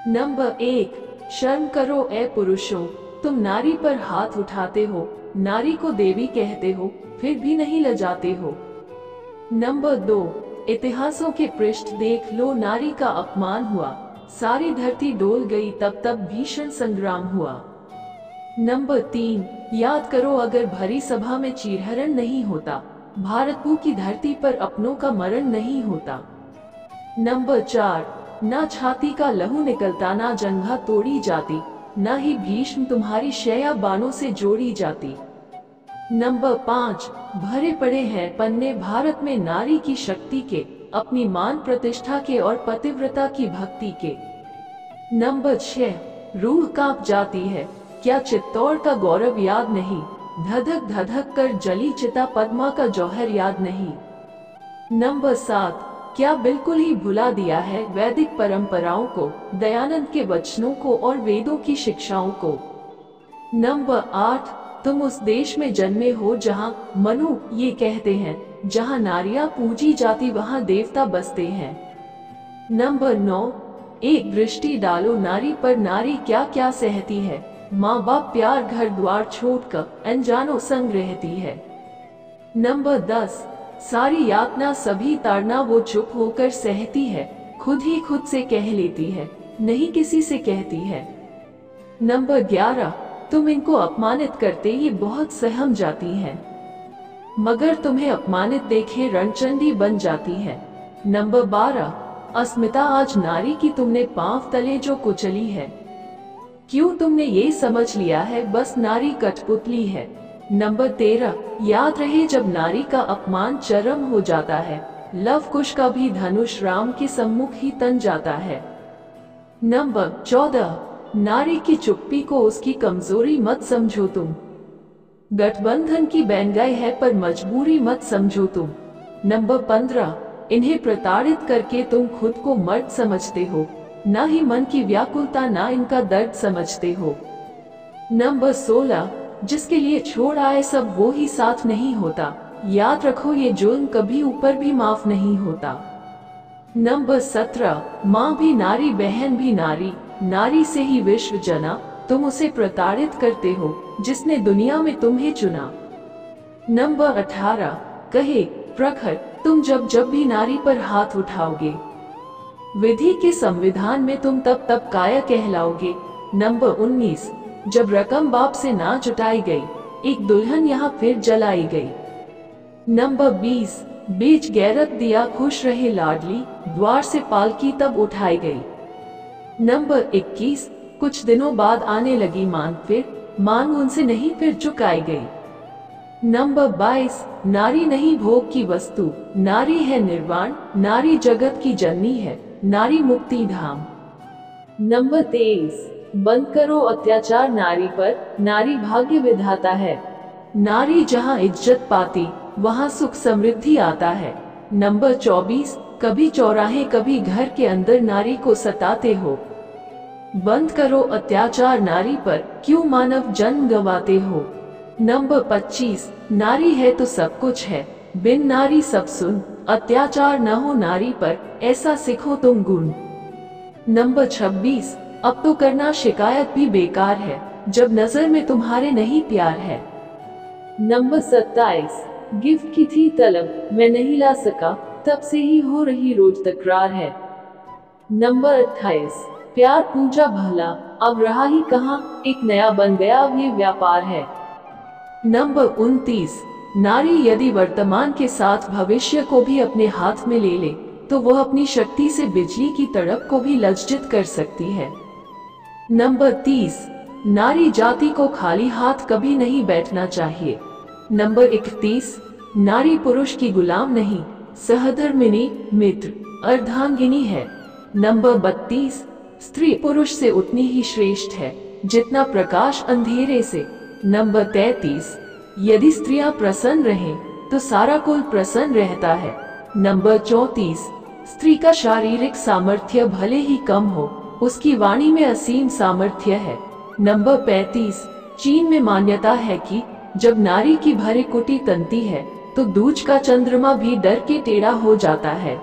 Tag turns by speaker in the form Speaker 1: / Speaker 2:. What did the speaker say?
Speaker 1: Number 1, शर्म करो ए पुरुषों, तुम नारी पर हाथ उठाते हो, नारी को देवी कहते हो, फिर भी नहीं लजाते हो। नंबर 2, इतिहासों के पृष्ठ देख लो, नारी का अपमान हुआ, सारी धरती डोल गई, तब तब भीषण संग्राम हुआ। नंबर 3, याद करो अगर भरी सभा में चीरहरण नहीं होता, भारतभू की धरती पर अपनों का मरण नहीं होता। नंबर 4, ना छाती का लहू निकलता, ना जंघा तोड़ी जाती, ना ही भीष्म तुम्हारी शैया बाणों से जोड़ी जाती। नंबर 5, भरे पड़े हैं पन्ने भारत में नारी की शक्ति के, अपनी मान प्रतिष्ठा के और पतिव्रता की भक्ति के। नंबर 6, रूह कांप जाती है, क्या चित्तौड़ का गौरव याद नहीं, धधक धधक कर जली चिता पद्मा का जौहर याद नहीं। नंबर 7, क्या बिल्कुल ही भुला दिया है वैदिक परंपराओं को, दयानंद के वचनों को और वेदों की शिक्षाओं को। नंबर 8, तुम उस देश में जन्मे हो जहां मनु ये कहते हैं, जहां नारियां पूजी जाती वहां देवता बसते हैं। नंबर 9, एक दृष्टि डालो नारी पर, नारी क्या क्या सहती है, माँ बाप प्यार घर द्वार छोड़कर अनजानों संग रहती है। नंबर 10, सारी यातना सभी ताड़ना वो चुप होकर सहती है, खुद ही खुद से कह लेती है, नहीं किसी से कहती है। नंबर 11, तुम इनको अपमानित करते ये बहुत सहम जाती हैं, मगर तुम्हें अपमानित देखे रणचंडी बन जाती है। नंबर 12, अस्मिता आज नारी की तुमने पांव तले जो कुचली है, क्यों तुमने ये समझ लिया है बस नारी कठपुतली है। नंबर 13, याद रहे जब नारी का अपमान चरम हो जाता है, लव कुश का भी धनुष राम के सम्मुख ही तन जाता है। नंबर 14, नारी की चुप्पी को उसकी कमजोरी मत समझो तुम, गठबंधन की बैनगाई है पर मजबूरी मत समझो तुम। नंबर 15, इन्हें प्रताड़ित करके तुम खुद को मर्द समझते हो, ना ही मन की व्याकुलता ना इनका दर्द समझते हो। नंबर 16, जिसके लिए छोड़ आए सब वो ही साथ नहीं होता, याद रखो ये जुल्म कभी ऊपर भी माफ नहीं होता। नंबर 17, माँ भी नारी बहन भी नारी, नारी से ही विश्व जना, तुम उसे प्रताड़ित करते हो जिसने दुनिया में तुम्हें चुना। नंबर 18, कहे प्रखर तुम जब जब भी नारी पर हाथ उठाओगे, विधि के संविधान में तुम तब तब काया कहलाओगे। नंबर 19, जब रकम बाप से ना जुटाई गई, एक दुल्हन यहाँ फिर जलाई गई। नंबर 20, बीच गैरत दिया खुश रहे लाडली, द्वार से पालकी तब उठाई गई। नंबर 21, कुछ दिनों बाद आने लगी मांग, फिर मांग उनसे नहीं फिर चुकाई गई। नंबर 22, नारी नहीं भोग की वस्तु, नारी है निर्वाण, नारी जगत की जननी है, नारी मुक्ति धाम। नंबर 23, बंद करो अत्याचार नारी पर, नारी भाग्य विधाता है, नारी जहां इज्जत पाती वहां सुख समृद्धि आता है। नंबर 24, कभी चौराहे कभी घर के अंदर नारी को सताते हो, बंद करो अत्याचार नारी पर, क्यों मानव जन्म गवाते हो। नंबर 25, नारी है तो सब कुछ है, बिन नारी सब सुन, अत्याचार न हो नारी पर, ऐसा सीखो तुम गुण। नंबर 26, अब तो करना शिकायत भी बेकार है, जब नजर में तुम्हारे नहीं प्यार है। नंबर 27, गिफ्ट की थी तलब मैं नहीं ला सका, तब से ही हो रही रोज तकरार है। नंबर 28, प्यार पूजा भला अब रहा ही कहाँ, एक नया बन गया अब ये व्यापार है। नंबर 29, नारी यदि वर्तमान के साथ भविष्य को भी अपने हाथ में ले ले, तो वह अपनी शक्ति से बिजली की तड़प को भी लज्जित कर सकती है। नंबर 30, नारी जाति को खाली हाथ कभी नहीं बैठना चाहिए। नंबर 31, नारी पुरुष की गुलाम नहीं, सहधर्मिणी मित्र अर्धांगिनी है। नंबर 32, स्त्री पुरुष से उतनी ही श्रेष्ठ है जितना प्रकाश अंधेरे से। नंबर 33, यदि स्त्रियां प्रसन्न रहें तो सारा कुल प्रसन्न रहता है। नंबर 34, स्त्री का शारीरिक सामर्थ्य भले ही कम हो, उसकी वाणी में असीम सामर्थ्य है। नंबर 35, चीन में मान्यता है कि जब नारी की भरी कुटी तनती है तो दूज का चंद्रमा भी डर के टेढ़ा हो जाता है।